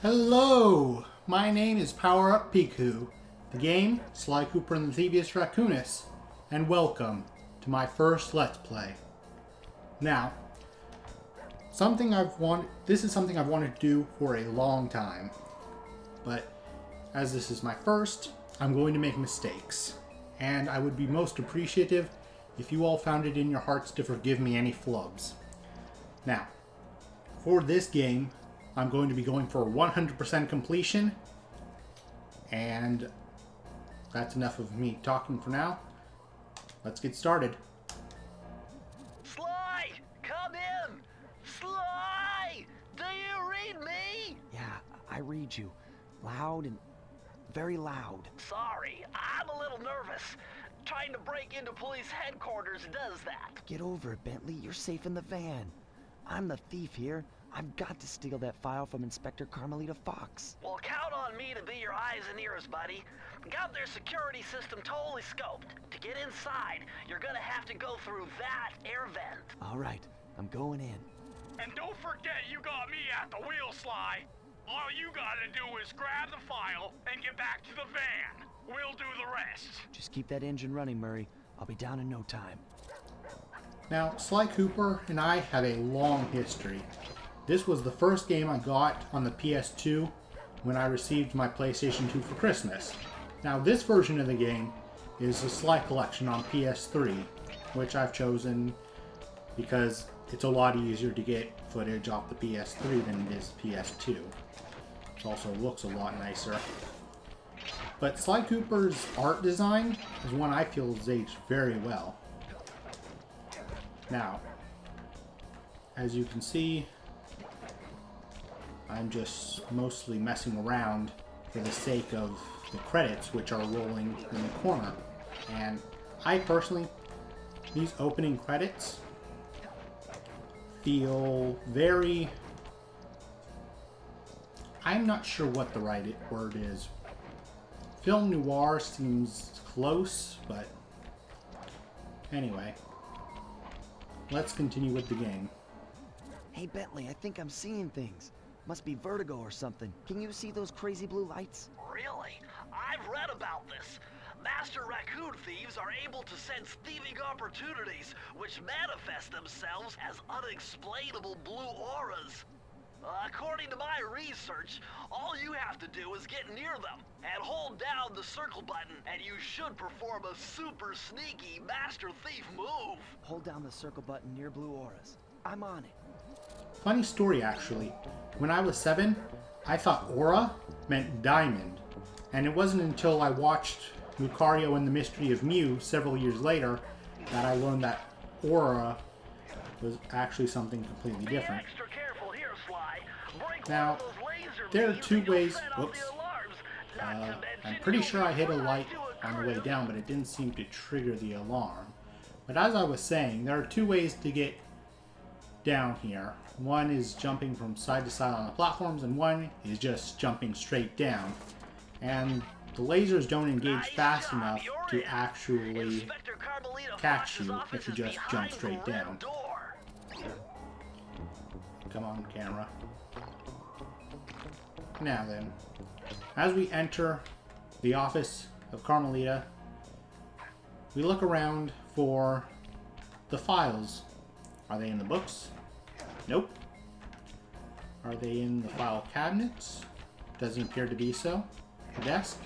Hello! My name is Power Up Piku, the game, Sly Cooper and the Thievius Racconus, and welcome to my first Let's Play. Now, this is something I've wanted to do for a long time, but as this is my first, I'm going to make mistakes, and I would be most appreciative if you all found it in your hearts to forgive me any flubs. Now, for this game, I'm going to be going for 100% completion, and that's enough of me talking for now. Let's get started. Sly! Come in! Sly! Do you read me? Yeah, I read you. Loud and very loud. Sorry, I'm a little nervous. Trying to break into police headquarters does that. Get over it, Bentley. You're safe in the van. I'm the thief here. I've got to steal that file from Inspector Carmelita Fox. Well, count on me to be your eyes and ears, buddy. Got their security system totally scoped. To get inside, you're gonna have to go through that air vent. All right, I'm going in. And don't forget you got me at the wheel, Sly. All you gotta do is grab the file and get back to the van. We'll do the rest. Just keep that engine running, Murray. I'll be down in no time. Now, Sly Cooper and I have a long history. This was the first game I got on the PS2 when I received my PlayStation 2 for Christmas. Now, this version of the game is the Sly Collection on PS3, which I've chosen because it's a lot easier to get footage off the PS3 than it is PS2. It also looks a lot nicer. But Sly Cooper's art design is one I feel has aged very well. Now, as you can see, I'm just mostly messing around for the sake of the credits, which are rolling in the corner. And I personally, these opening credits feel very... I'm not sure what the right word is. Film noir seems close, but anyway. Let's continue with the game. Hey, Bentley, I think I'm seeing things. Must be vertigo or something. Can you see those crazy blue lights? Really? I've read about this. Master raccoon thieves are able to sense thieving opportunities, which manifest themselves as unexplainable blue auras. According to my research, all you have to do is get near them and hold down the circle button, and you should perform a super sneaky master thief move. Hold down the circle button near blue auras. I'm on it. Funny story, actually. When I was 7, I thought aura meant diamond, and it wasn't until I watched Lucario and the Mystery of Mew several years later that I learned that aura was actually something completely different. Extra careful here, Sly. Break Now, one of those laser there are beams two and you'll ways. set off Whoops. the alarms. Not to I'm mention pretty you'll sure be I hit a primed light to on the way occur. down, but it didn't seem to trigger the alarm. But as I was saying, there are two ways to get down here. One is jumping from side to side on the platforms, and one is just jumping straight down. And the lasers don't engage Nice fast job, enough you're to in. actually Inspector Carmelita catch Fox's you office if you is just jump behind straight the red down. door. Come on, camera. Now then, as we enter the office of Carmelita, we look around for the files. Are they in the books? Nope. Are they in the file cabinets? Doesn't appear to be so. The desk?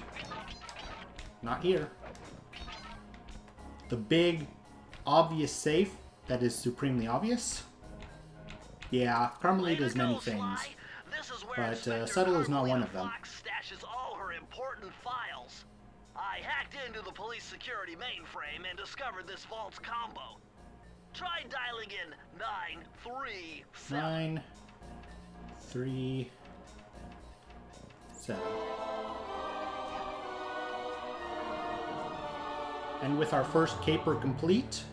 Not here. The big, obvious safe that is supremely obvious? Yeah, Carmelita does many things, but subtle is not one of them. Fox stashes all her important files. I hacked into the police security mainframe and discovered this vault's combo. Try dialing in 937. 9, 3, 7. And with our first caper complete,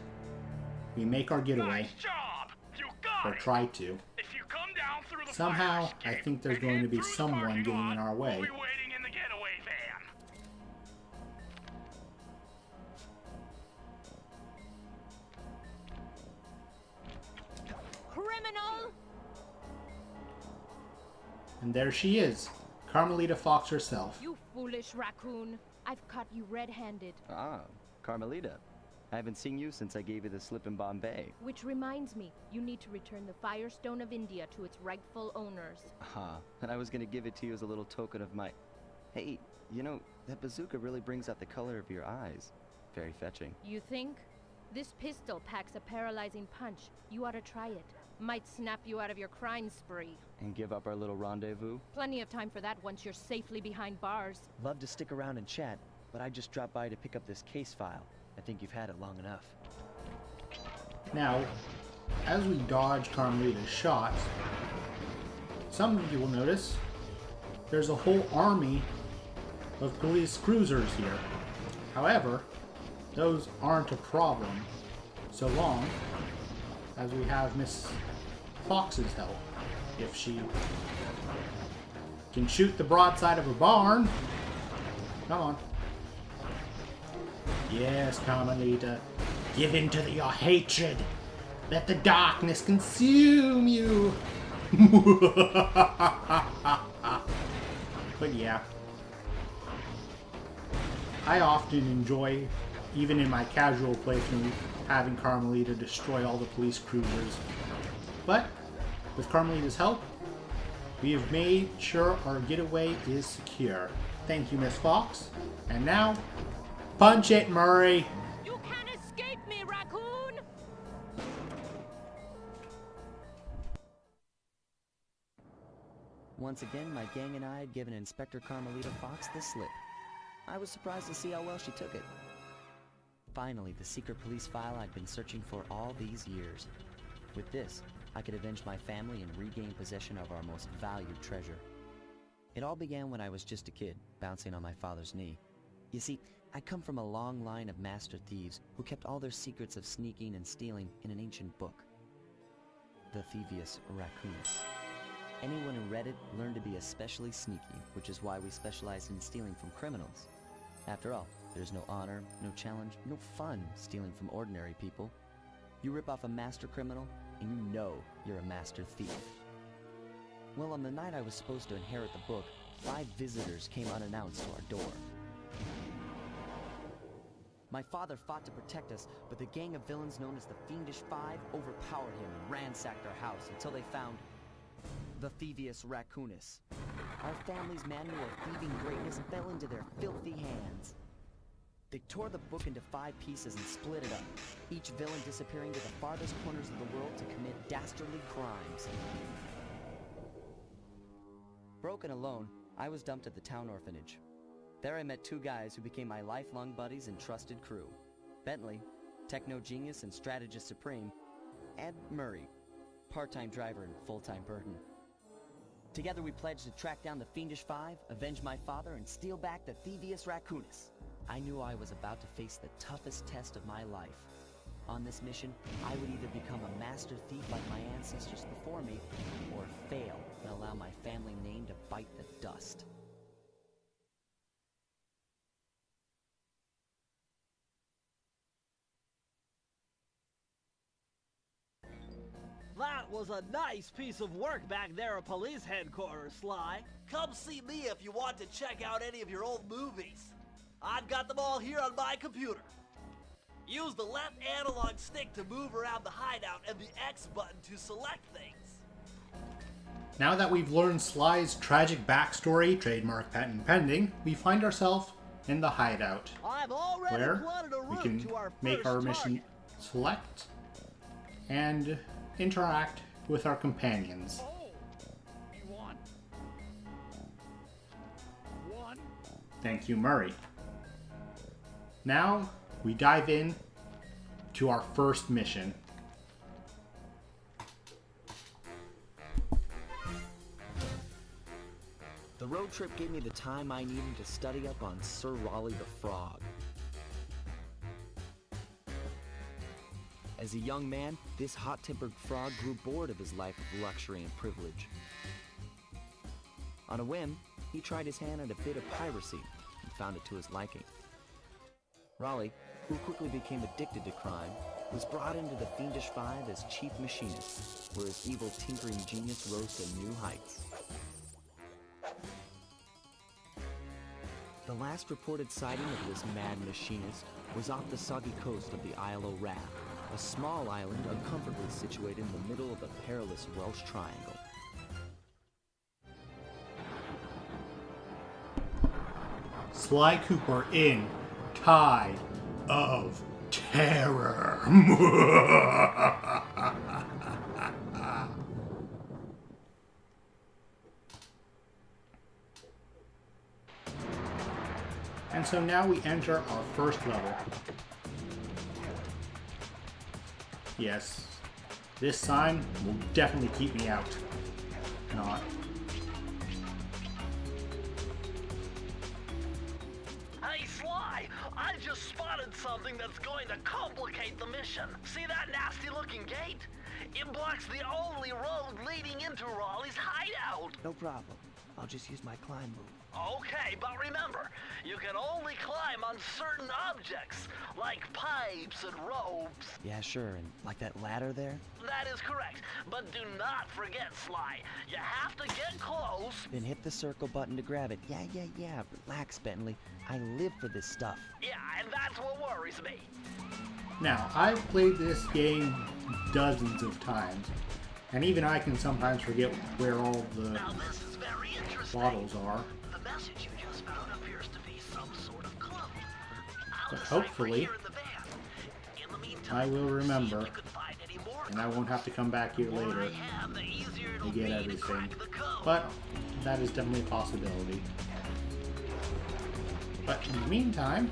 we make our getaway. Nice job! You got Or it! try to. If you come down through the Somehow, fire I escape think there's and going to head be through the someone parking getting lot, in our way. we'll be waiting in the getaway van. And there she is, Carmelita Fox herself. You foolish raccoon. I've caught you red-handed. Ah, Carmelita. I haven't seen you since I gave you the slip in Bombay. Which reminds me, you need to return the Firestone of India to its rightful owners. Ah, and I was gonna give it to you as a little token of my... Hey, you know, that bazooka really brings out the color of your eyes. Very fetching. You think? This pistol packs a paralyzing punch. You ought to try it. Might snap you out of your crime spree. And give up our little rendezvous? Plenty of time for that once you're safely behind bars. Love to stick around and chat, but I just dropped by to pick up this case file. I think you've had it long enough. Now, as we dodge Carmelita's shots, some of you will notice there's a whole army of police cruisers here. However, those aren't a problem so long as we have Miss Fox's help. If she can shoot the broadside of a barn. Come on. Yes, Carmelita. Give in to your hatred. Let the darkness consume you. But yeah. I often enjoy, even in my casual playthrough, having Carmelita destroy all the police cruisers. But, with Carmelita's help, we have made sure our getaway is secure. Thank you, Miss Fox. And now, punch it, Murray! You can't escape me, raccoon! Once again, my gang and I had given Inspector Carmelita Fox the slip. I was surprised to see how well she took it. Finally, the secret police file I'd been searching for all these years. With this, I could avenge my family and regain possession of our most valued treasure. It all began when I was just a kid, bouncing on my father's knee. You see, I come from a long line of master thieves who kept all their secrets of sneaking and stealing in an ancient book. The Thievius Racconus. Anyone who read it learned to be especially sneaky, which is why we specialize in stealing from criminals. After all, there's no honor, no challenge, no fun stealing from ordinary people. You rip off a master criminal, and you know you're a master thief. Well, on the night I was supposed to inherit the book, 5 visitors came unannounced to our door. My father fought to protect us, but the gang of villains known as the Fiendish Five overpowered him and ransacked our house until they found the Thievius Racconus. Our family's manual of thieving greatness fell into their filthy hands. They tore the book into 5 pieces and split it up, each villain disappearing to the farthest corners of the world to commit dastardly crimes. Broken alone, I was dumped at the town orphanage. There I met 2 guys who became my lifelong buddies and trusted crew. Bentley, techno genius and strategist supreme, and Murray, part-time driver and full-time burden. Together we pledged to track down the Fiendish Five, avenge my father, and steal back the Thievius Racconus. I knew I was about to face the toughest test of my life. On this mission, I would either become a master thief like my ancestors before me, or fail and allow my family name to bite the dust. That was a nice piece of work back there at police headquarters, Sly. Come see me if you want to check out any of your old movies. I've got them all here on my computer. Use the left analog stick to move around the hideout and the X button to select things. Now that we've learned Sly's tragic backstory, trademark patent pending, we find ourselves in the hideout, I've already where plotted a we route can to our make first our mission target. select and interact with our companions. Oh, you won. One. Thank you, Murray. Now we dive in to our first mission. The road trip gave me the time I needed to study up on Sir Raleigh the Frog. As a young man, this hot-tempered frog grew bored of his life of luxury and privilege. On a whim, he tried his hand at a bit of piracy and found it to his liking. Raleigh, who quickly became addicted to crime, was brought into the Fiendish Five as chief machinist, where his evil tinkering genius rose to new heights. The last reported sighting of this mad machinist was off the soggy coast of the Isle o' Wrath, a small island uncomfortably situated in the middle of the perilous Welsh Triangle. Sly Cooper in Tide of Terror. And so now we enter our first level. Yes, this sign will definitely keep me out. Not. Hey, Sly! I just spotted something that's going to complicate the mission. See that nasty-looking gate? It blocks the only road leading into Raleigh's hideout. No problem. I'll just use my climb move. Okay, but remember, you can only climb on certain objects, like pipes and ropes. Yeah, sure, and like that ladder there? That is correct, but do not forget, Sly. You have to get close. Then hit the circle button to grab it. Yeah. Relax, Bentley. I live for this stuff. Yeah, and that's what worries me. Now, I've played this game dozens of times, and even I can sometimes forget where all the Now this is very interesting. bottles are. The message you just found appears to be some sort of clue. But hopefully, I will remember, and I won't have to come back here later to get everything. But that is definitely a possibility. But in the meantime,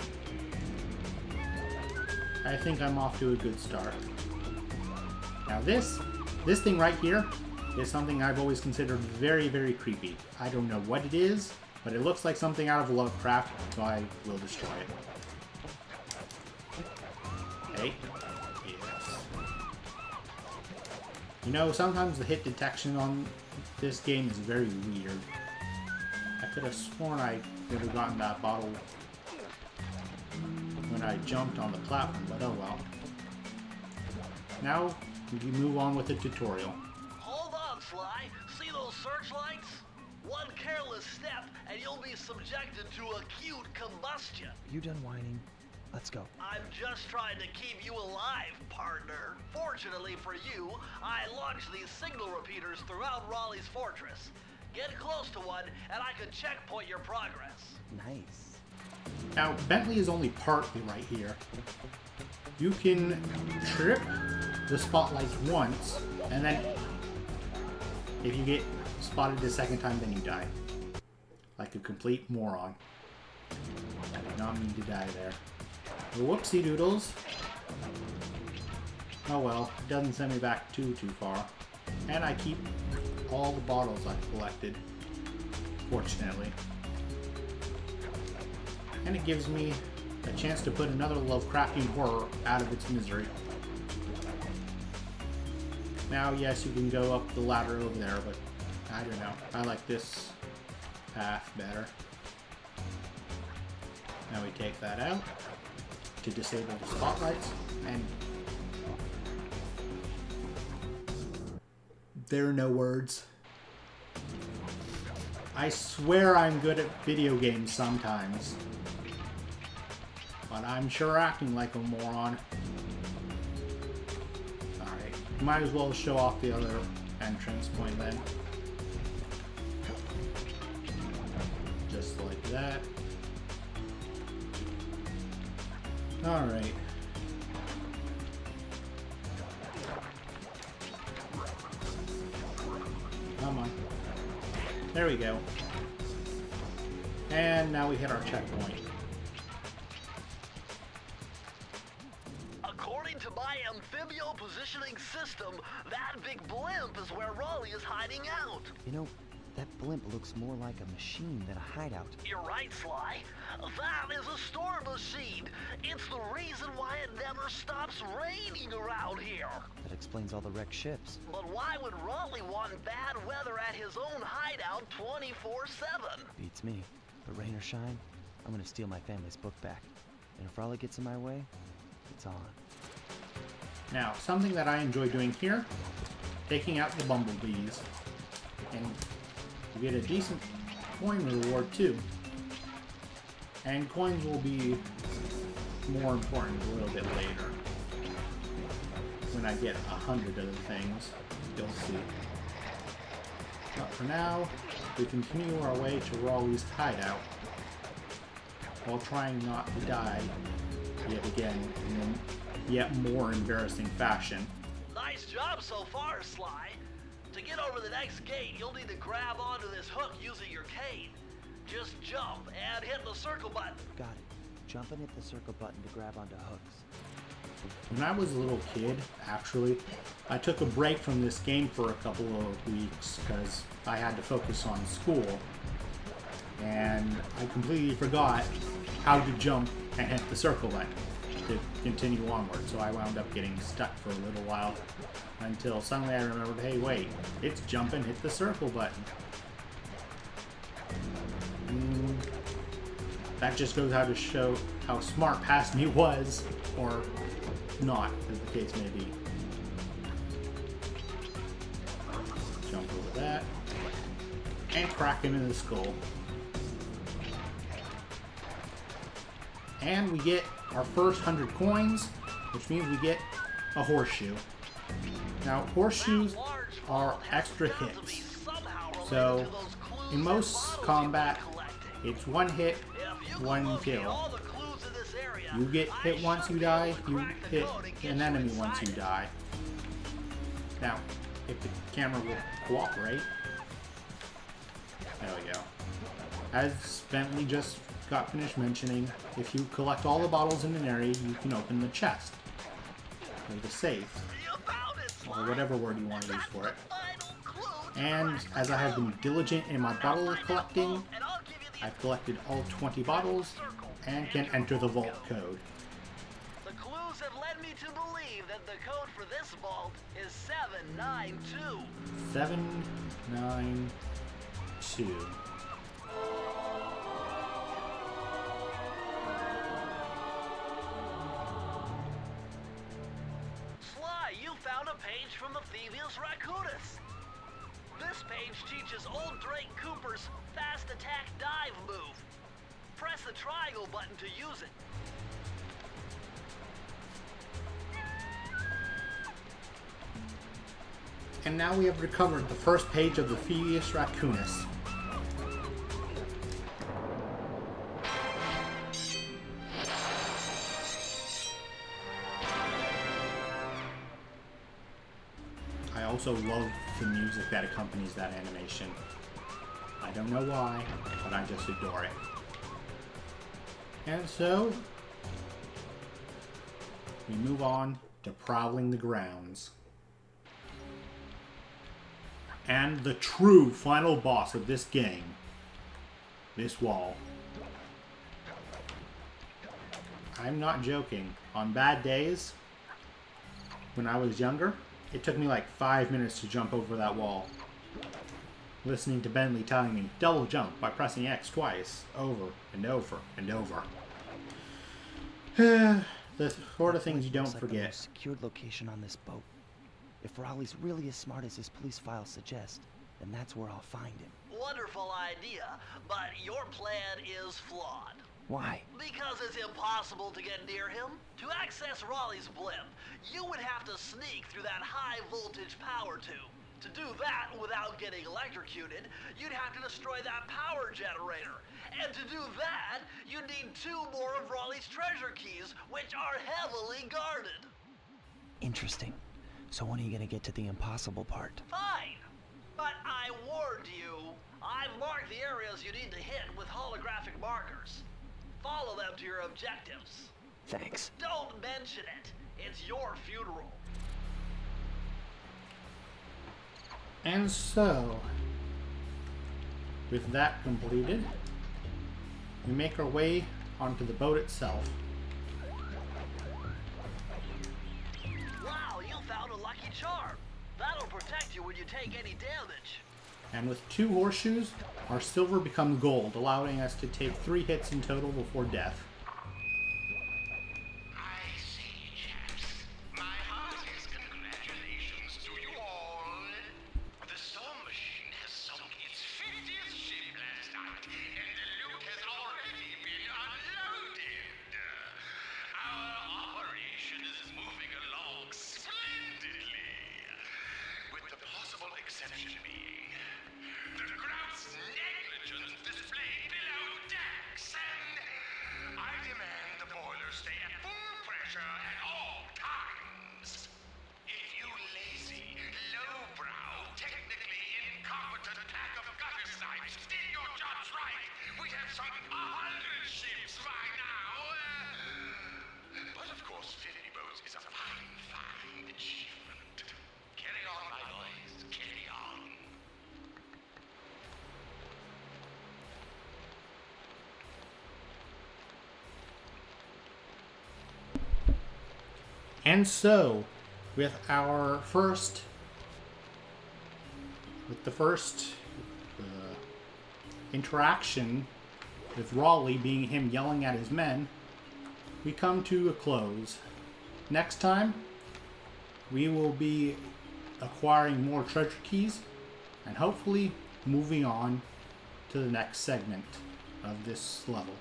I think I'm off to a good start. Now this thing right here is something I've always considered very, very creepy. I don't know what it is, but it looks like something out of Lovecraft, so I will destroy it. Hey. Yes. You know, sometimes the hit detection on this game is very weird. I could have sworn I would have gotten that bottle when I jumped on the platform, but oh well. Now, we move on with the tutorial. Hold on, Sly. See those searchlights? One careless step and you'll be subjected to acute combustion. You done whining? Let's go. I'm just trying to keep you alive, partner. Fortunately for you, I launched these signal repeaters throughout Raleigh's fortress. Get close to one and I can checkpoint your progress. Nice. Now, Bentley is only partly right here. You can trip the spotlights once, and then if you get spotted the second time, then you die. Like a complete moron. I did not mean to die there. Whoopsie doodles. Oh well, it doesn't send me back too far. And I keep all the bottles I've collected, fortunately. And it gives me a chance to put another Lovecraftian horror out of its misery. Now, yes, you can go up the ladder over there, but I don't know. I like this path better. Now we take that out to disable the spotlights, and there are no words. I swear I'm good at video games sometimes, but I'm sure acting like a moron. Alright, might as well show off the other entrance point then. Just like that. Alright. Come on. There we go. And now we hit our checkpoint. According to my amphibio positioning system, that big blimp is where Raleigh is hiding out. You know, that blimp looks more like a machine than a hideout. You're right, Sly. That is a storm machine. It's the reason why it never stops raining around here. That explains all the wrecked ships. But why would Raleigh want bad weather at his own hideout 24/7? Beats me. But rain or shine, I'm gonna steal my family's book back. And if Raleigh gets in my way, it's on. Now, something that I enjoy doing here, taking out the bumblebees. And you get a decent coin reward too. And coins will be more important a little bit later. When I get 100 of the things, you'll see. But for now, we continue our way to Raleigh's hideout, while trying not to die yet again in a yet more embarrassing fashion. Nice job so far, Sly. To get over the next gate, you'll need to grab onto this hook using your cane. Just jump and hit the circle button. Got it. Jump and hit the circle button to grab onto hooks. When I was a little kid, actually, I took a break from this game for a couple of weeks because I had to focus on school. And I completely forgot how to jump and hit the circle button to continue onward. So I wound up getting stuck for a little while until suddenly I remembered, hey wait, it's jump and hit the circle button. That just goes how to show how smart past me was, or not, as the case may be. Jump over that. And crack him in the skull. And we get our first 100 coins, which means we get a horseshoe. Now, horseshoes are extra hits. So, in most combat, it's one hit, one kill. You get hit once you die, you hit an enemy once you die. Now, if the camera will cooperate. There we go. As Bentley just got finished mentioning, if you collect all the bottles in an area, you can open the chest. Or the safe. Or whatever word you want to use for it. And as I have been diligent in my bottle collecting, I've collected all 20 bottles and can enter the vault code. The clues have led me to believe that the code for this vault is 792. 792. Sly, you found a page from the Thievius Racconus. This page teaches old Drake Cooper's fast attack dive move. Press the triangle button to use it. And now we have recovered the first page of the Thievius Racconus. I also love the music that accompanies that animation. I don't know why, but I just adore it. And so, we move on to prowling the grounds. And the true final boss of this game, this wall. I'm not joking. On bad days, when I was younger, it took me like 5 minutes to jump over that wall. Listening to Bentley telling me, double jump by pressing X twice, over and over and over. The sort of things you don't Looks like the forget. most secured location on this boat. If Raleigh's really as smart as his police files suggest, then that's where I'll find him. Wonderful idea, but your plan is flawed. Why? Because it's impossible to get near him. To access Raleigh's blimp, you would have to sneak through that high voltage power tube. To do that without getting electrocuted, you'd have to destroy that power generator. And to do that, you'd need 2 more of Raleigh's treasure keys, which are heavily guarded. Interesting. So when are you gonna get to the impossible part? Fine. But I warned you. I've marked the areas you need to hit with holographic markers. Follow them to your objectives. Thanks. Don't mention it. It's your funeral. And so, with that completed, we make our way onto the boat itself. Wow, you found a lucky charm. That'll protect you when you take any damage. And with 2 horseshoes, our silver becomes gold, allowing us to take 3 hits in total before death. I say, chaps, my heartiest congratulations to you all. The storm machine has sunk its 50th ship last night, and the loot has already been And so, with the first interaction with Raleigh being him yelling at his men, we come to a close. Next time, we will be acquiring more treasure keys and hopefully moving on to the next segment of this level.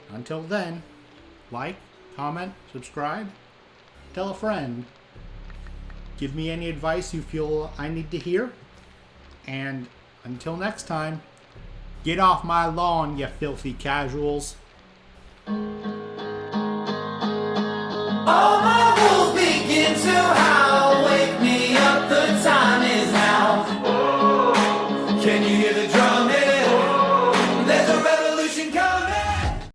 Until then, like, comment, subscribe, tell a friend, give me any advice you feel I need to hear, and until next time, get off my lawn, you filthy casuals. Oh,